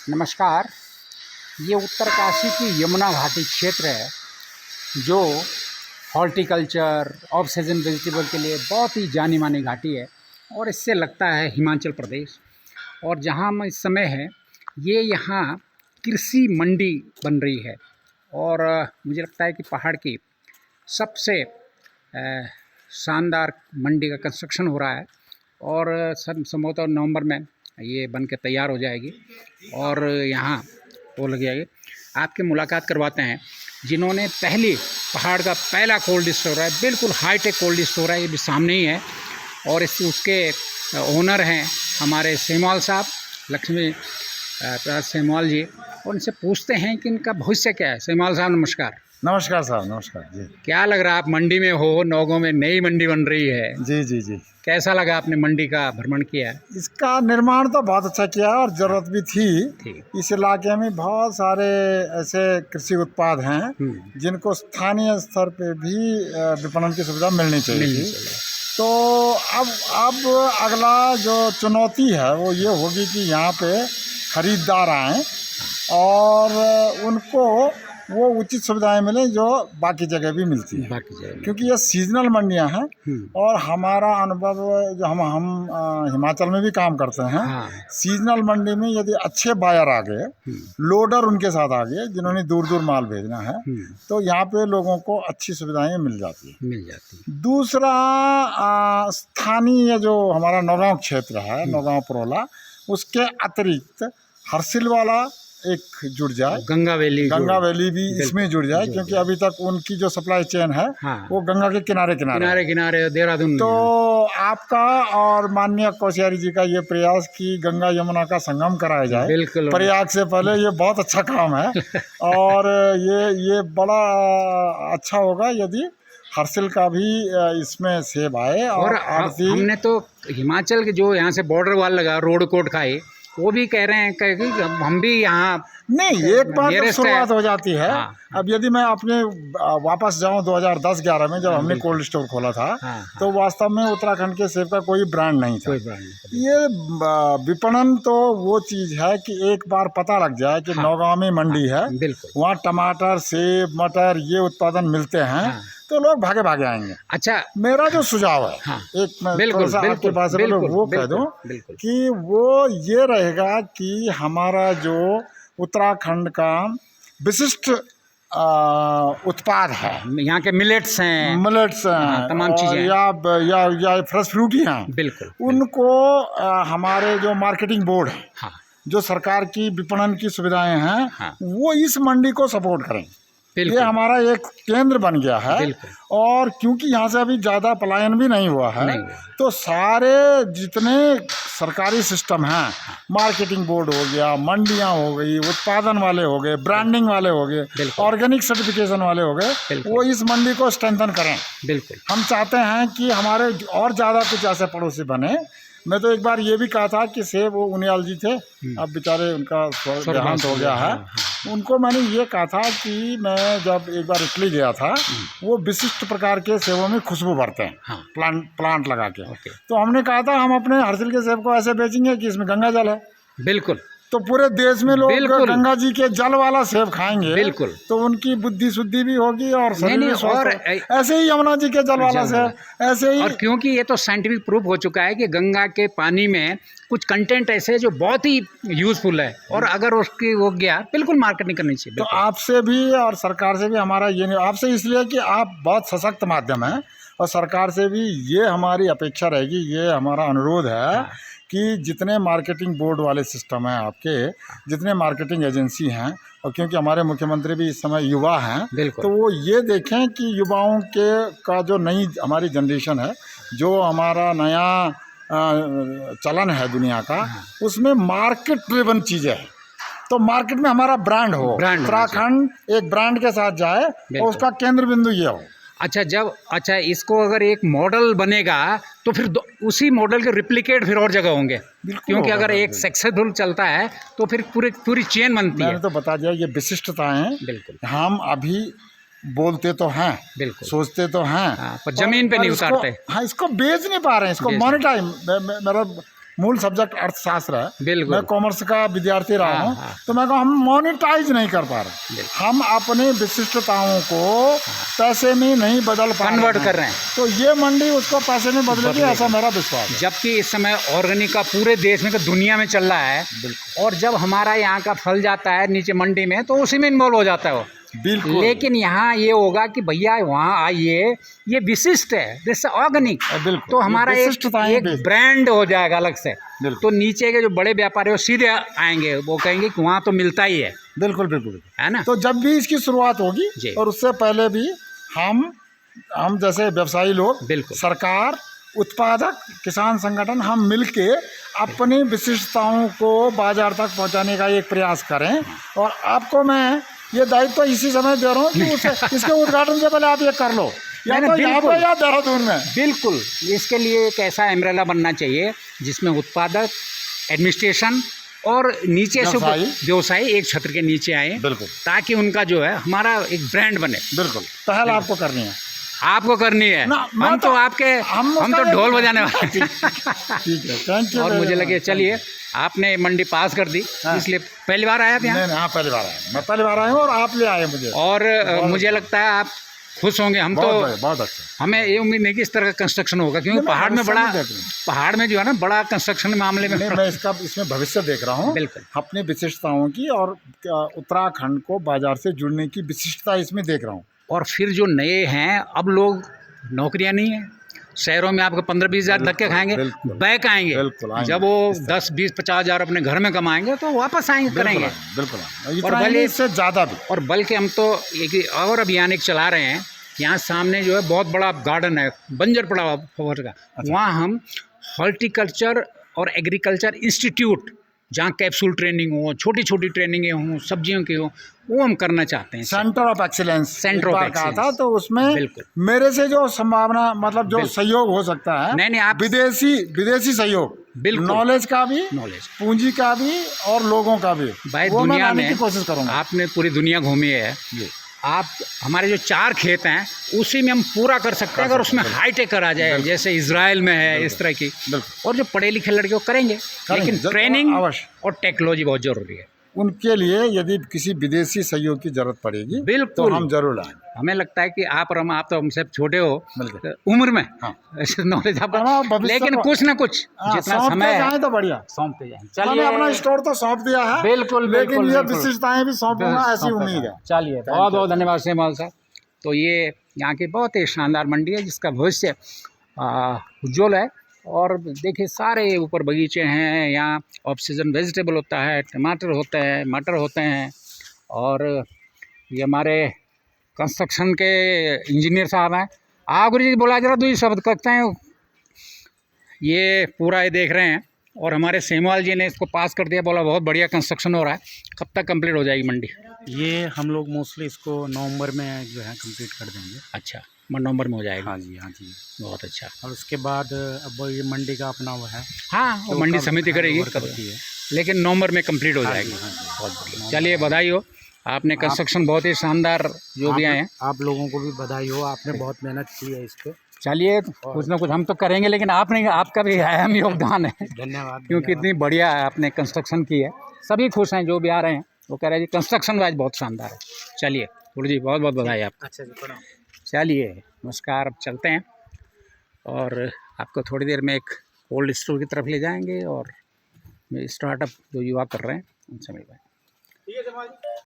नमस्कार। ये उत्तरकाशी की यमुना घाटी क्षेत्र है जो हॉर्टिकल्चर ऑफ सीजन वेजिटेबल के लिए बहुत ही जानी मानी घाटी है और इससे लगता है हिमाचल प्रदेश। और जहाँ हम इस समय हैं ये यहाँ कृषि मंडी बन रही है और मुझे लगता है कि पहाड़ की सबसे शानदार मंडी का कंस्ट्रक्शन हो रहा है और संभवतः नवंबर में ये बन के तैयार हो जाएगी और यहाँ वो लग जाएगी। आपके मुलाकात करवाते हैं जिन्होंने पहाड़ का पहला कोल्ड स्टोर है, बिल्कुल हाईटेक कोल्ड स्टोर है, ये भी सामने ही है और उसके ओनर हैं हमारे सेमवाल साहब, लक्ष्मी प्रसाद सेमवाल जी, और इनसे पूछते हैं कि इनका भविष्य क्या है। सेमवाल साहब नमस्कार। नमस्कार साहब, नमस्कार जी। क्या लग रहा है, आप मंडी में हो, नौगांव में नई मंडी बन रही है। जी जी जी। कैसा लगा, आपने मंडी का भ्रमण किया? इसका निर्माण तो बहुत अच्छा किया और ज़रूरत भी थी। इस इलाके में बहुत सारे ऐसे कृषि उत्पाद हैं जिनको स्थानीय स्तर पे भी विपणन की सुविधा मिलनी चाहिए। तो अब अगला जो चुनौती है वो ये होगी कि यहाँ पे खरीदार आएँ और उनको वो उचित सुविधाएं मिलें जो बाकी जगह भी मिलती है, क्योंकि ये सीजनल मंडियां हैं और हमारा अनुभव जो हम हिमाचल में भी काम करते हैं। सीजनल मंडी में यदि अच्छे बायर आ गए, लोडर उनके साथ आ गए जिन्होंने दूर दूर माल भेजना है, तो यहाँ पे लोगों को अच्छी सुविधाएं मिल जाती है। दूसरा, स्थानीय जो हमारा नौगांव क्षेत्र है, नौगांव परोला, उसके अतिरिक्त हरसिल वाला एक जुड़ जाए, गंगा वैली भी इसमें जुड़ जाए, क्योंकि अभी तक उनकी जो सप्लाई चेन है वो गंगा के किनारे देहरादून। तो आपका और माननीय कोश्यारी जी का ये प्रयास कि गंगा यमुना का संगम कराया जाए प्रयाग से पहले, ये बहुत अच्छा काम है और ये बड़ा अच्छा होगा यदि हर्षिल का भी इसमें सेब आए। और हमने तो हिमाचल के जो यहाँ से बॉर्डर वाल लगा रोड कोट खाए, वो भी कह रहे हैं कि हम भी यहाँ नहीं, एक बार तो शुरुआत हो जाती है। अब यदि मैं अपने वापस जाऊं 2010-11 में जब हमने कोल्ड स्टोर खोला था, तो वास्तव में उत्तराखंड के सेब का कोई ब्रांड नहीं था। ये विपणन तो वो चीज़ है कि एक बार पता लग जाए कि नौगांव में मंडी है, वहाँ टमाटर, सेब, मटर ये उत्पादन मिलते हैं, तो लोग भागे भागे आएंगे। अच्छा, मेरा जो सुझाव है, एक मैं थोड़ा सा आपके पास वो कह दूं कि वो ये रहेगा कि हमारा जो उत्तराखंड का विशिष्ट उत्पाद है, यहाँ के मिलेट्स हैं, तमाम चीजें या फ्रेश फ्रूट ही हैं, उनको हमारे जो मार्केटिंग बोर्ड है, जो सरकार की विपणन की सुविधाएं हैं, वो इस मंडी को सपोर्ट करें। ये हमारा एक केंद्र बन गया है और क्योंकि यहाँ से अभी ज़्यादा पलायन भी नहीं हुआ है, तो सारे जितने सरकारी सिस्टम हैं, मार्केटिंग बोर्ड हो गया, मंडियाँ हो गई, उत्पादन वाले हो गए, ब्रांडिंग वाले हो गए, ऑर्गेनिक सर्टिफिकेशन वाले हो गए, वो इस मंडी को स्ट्रेंथन करें। हम चाहते हैं कि हमारे और ज़्यादा कुछ ऐसे पड़ोसी बने। मैं तो एक बार ये भी कहा था कि सेब वो उनियाल जी थे, अब बेचारे उनका देहांत हो गया है, उनको मैंने ये कहा था कि मैं जब एक बार इटली गया था, वो विशिष्ट प्रकार के सेबों में खुशबू भरते हैं, प्लांट लगा के। तो हमने कहा था हम अपने हर्षिल के सेब को ऐसे बेचेंगे कि इसमें गंगा जल है। तो पूरे देश में लोग गंगा जी के जल वाला सेब खाएंगे, तो उनकी बुद्धि शुद्धि भी होगी और ऐसे ही यमुना जी के जल वाला सेब ऐसे ही। और क्योंकि ये तो साइंटिफिक प्रूफ हो चुका है कि गंगा के पानी में कुछ कंटेंट ऐसे है जो बहुत ही यूजफुल है और अगर उसकी हो गया, बिल्कुल मार्केटिंग करनी चाहिए। तो आपसे भी और सरकार से भी हमारा ये नहीं, आपसे इसलिए कि आप बहुत सशक्त माध्यम हैं, और सरकार से भी ये हमारी अपेक्षा रहेगी, ये हमारा अनुरोध है कि जितने मार्केटिंग बोर्ड वाले सिस्टम हैं आपके, जितने मार्केटिंग एजेंसी हैं, और क्योंकि हमारे मुख्यमंत्री भी इस समय युवा हैं, तो वो ये देखें कि युवाओं के का जो नई हमारी जनरेशन है, जो हमारा नया चलन है दुनिया का, उसमें मार्केट ड्रिवन चीज़ें है। तो मार्केट में हमारा ब्रांड हो, उत्तराखंड एक ब्रांड के साथ जाए और उसका केंद्र बिंदु ये हो। अच्छा, इसको अगर एक मॉडल बनेगा तो फिर उसी मॉडल के रिप्लिकेट फिर और जगह होंगे, क्योंकि अगर एक सक्सेसफुल चलता है तो फिर पूरी चेन बनती है। मैंने तो बता दिया, ये विशिष्टताएं हम अभी बोलते तो हैं, सोचते तो हैं, पर जमीन पे नहीं उतारते। हाँ, इसको बेच नहीं पा रहे हैं, इसको मूल सब्जेक्ट अर्थशास्त्र है, बिल्कुल, मैं कॉमर्स का विद्यार्थी रहा हूँ, तो मैं हम मोनेटाइज नहीं कर पा रहे, हम अपनी विशिष्टताओं को पैसे में नहीं बदल पा कन्वर्ट कर रहे हैं, तो ये मंडी उसको पैसे में बदलेगी, ऐसा मेरा विश्वास है। जबकि इस समय ऑर्गेनिक का पूरे देश में, दुनिया में चल रहा है, और जब हमारा यहाँ का फल जाता है नीचे मंडी में तो उसी में इन्वॉल्व हो जाता है वो। बिल्कुल, लेकिन यहाँ ये होगा कि भैया वहाँ आइए, ये विशिष्ट है, जैसे ऑर्गेनिक, तो हमारा एक ब्रांड हो जाएगा अलग से। तो नीचे के जो बड़े व्यापारी वो सीधे आएंगे, वो कहेंगे कि वहाँ तो मिलता ही है। बिल्कुल बिल्कुल, है ना। तो जब भी इसकी शुरुआत होगी और उससे पहले भी हम जैसे व्यवसायी लोग, सरकार, उत्पादक, किसान संगठन, हम मिलके अपनी विशिष्टताओं को बाजार तक पहुंचाने का एक प्रयास करें। और आपको मैं ये दायित्व तो इसी समय दे रहा हूँ कि इसके उद्घाटन से पहले आप ये कर लो, या तो यहाँ पे या देहरादून में। बिल्कुल, इसके लिए एक ऐसा एम्ब्रेला बनना चाहिए जिसमें उत्पादक, एडमिनिस्ट्रेशन और नीचे से व्यवसायी एक छत्र के नीचे आए, ताकि उनका जो है हमारा एक ब्रांड बने। बिल्कुल, पहल आपको करनी है, आपको करनी है। हम तो आपके हम तो ढोल बजाने वाले। ठीक है, थैंक यू। और मुझे लगे चलिए आपने मंडी पास कर दी, इसलिए पहली बार आया यहाँ? नहीं, हाँ पहली बार आया, मैं पहली बार आया हूँ और आप ले आए मुझे, और मुझे लगता है आप खुश होंगे। हम तो बहुत अच्छा, हमें ये उम्मीद नहीं कि इस तरह का कंस्ट्रक्शन होगा, क्योंकि पहाड़ में पहाड़ में जो है ना बड़ा कंस्ट्रक्शन मामले में मैं इसमें भविष्य देख रहा हूँ। बिल्कुल, अपनी विशिष्टताओं की और उत्तराखंड को बाजार से जुड़ने की विशिष्टता इसमें देख रहा हूँ। और फिर जो नए हैं, अब लोग नौकरियां नहीं है, शहरों में आपको 15-20 हज़ार धक्के खाएंगे, बैक आएंगे, जब वो 10-20-50 हज़ार अपने घर में कमाएंगे तो वापस आएंगे, करेंगे। बिल्कुल, और बल्कि इससे ज़्यादा भी, और बल्कि हम तो एक और अभियान एक चला रहे हैं, यहाँ सामने जो है बहुत बड़ा गार्डन है, बंजर पड़ा हुआ का, वहाँ हम हॉर्टिकल्चर और एग्रीकल्चर इंस्टीट्यूट, जहाँ कैप्सूल ट्रेनिंग हो, छोटी छोटी ट्रेनिंगें हों, सब्जियों की हो, वो हम करना चाहते हैं। Centre of excellence, centre of excellence था, तो उसमें मेरे से जो संभावना, मतलब जो सहयोग हो सकता है, नहीं आप विदेशी सहयोग, नॉलेज का भी, पूंजी का भी और लोगों का भी, भाई दुनिया में कोशिश करूँगा। आपने पूरी दुनिया घूमी है, आप हमारे जो 4 खेत हैं उसी में हम पूरा कर सकते हैं, अगर उसमें हाईटेक करा जाए, जैसे इजराइल में है इस तरह की। और जो पढ़े लिखे लड़के करेंगे, लेकिन ट्रेनिंग और टेक्नोलॉजी बहुत जरूरी है। उनके लिए यदि किसी विदेशी सहयोग की जरूरत पड़ेगी, बिल्कुल, तो हम जरूर लाएंगे। हमें लगता है कि आप तो हमसे छोटे हो उम्र में, नॉलेज आपका, लेकिन कुछ ना कुछ जितना समय है तो बढ़िया सौंपते जाए। चलिए, अपना स्टोर तो सौंप दिया है, बिल्कुल, लेकिन ये विशेषताएं भी सौंपूंगा, ऐसी उम्मीद है। चलिए, बहुत बहुत धन्यवाद सेमवाल साहब। तो ये यहाँ की बहुत ही शानदार मंडी है, जिसका भविष्य उज्ज्वल है। और देखिए सारे ऊपर बगीचे हैं, यहाँ ऑफ सीजन वेजिटेबल होता है, टमाटर होते हैं, मटर होते हैं। और ये हमारे कंस्ट्रक्शन के इंजीनियर साहब हैं। गुरु जी बोला जरा 2 शब्द करते हैं। ये पूरा ये देख रहे हैं, और हमारे सेमवाल जी ने इसको पास कर दिया, बोला बहुत बढ़िया कंस्ट्रक्शन हो रहा है। कब तक कंप्लीट हो जाएगी मंडी? ये हम लोग मोस्टली इसको नवंबर में जो है कंप्लीट कर देंगे। अच्छा, नवंबर में हो जाएगा? हाँ जी, हाँ जी, बहुत अच्छा। और उसके बाद अब ये मंडी का अपना वो है, हाँ, तो मंडी समिति करेगी, लेकिन नवंबर में कंप्लीट हो जाएगी। बहुत बढ़िया, चलिए बधाई हो, आपने कंस्ट्रक्शन बहुत ही शानदार जो भी आए हैं। आप लोगों को भी बधाई हो, आपने बहुत मेहनत की है इस पर। चलिए, कुछ ना कुछ हम तो करेंगे, लेकिन आपका भी अहम योगदान है। धन्यवाद, क्योंकि इतनी बढ़िया आपने कंस्ट्रक्शन की है। सभी खुश हैं, जो भी आ रहे हैं वो कह रहे हैं जी कंस्ट्रक्शन वाइज बहुत शानदार है। चलिए गुरु जी, बहुत बहुत बधाई आपको। अच्छा जी, प्रणाम। चलिए नमस्कार, अब चलते हैं और आपको थोड़ी देर में एक कोल्ड स्टोर की तरफ ले जाएंगे, और स्टार्टअप जो युवा कर रहे हैं उनसे मिलवाएंगे।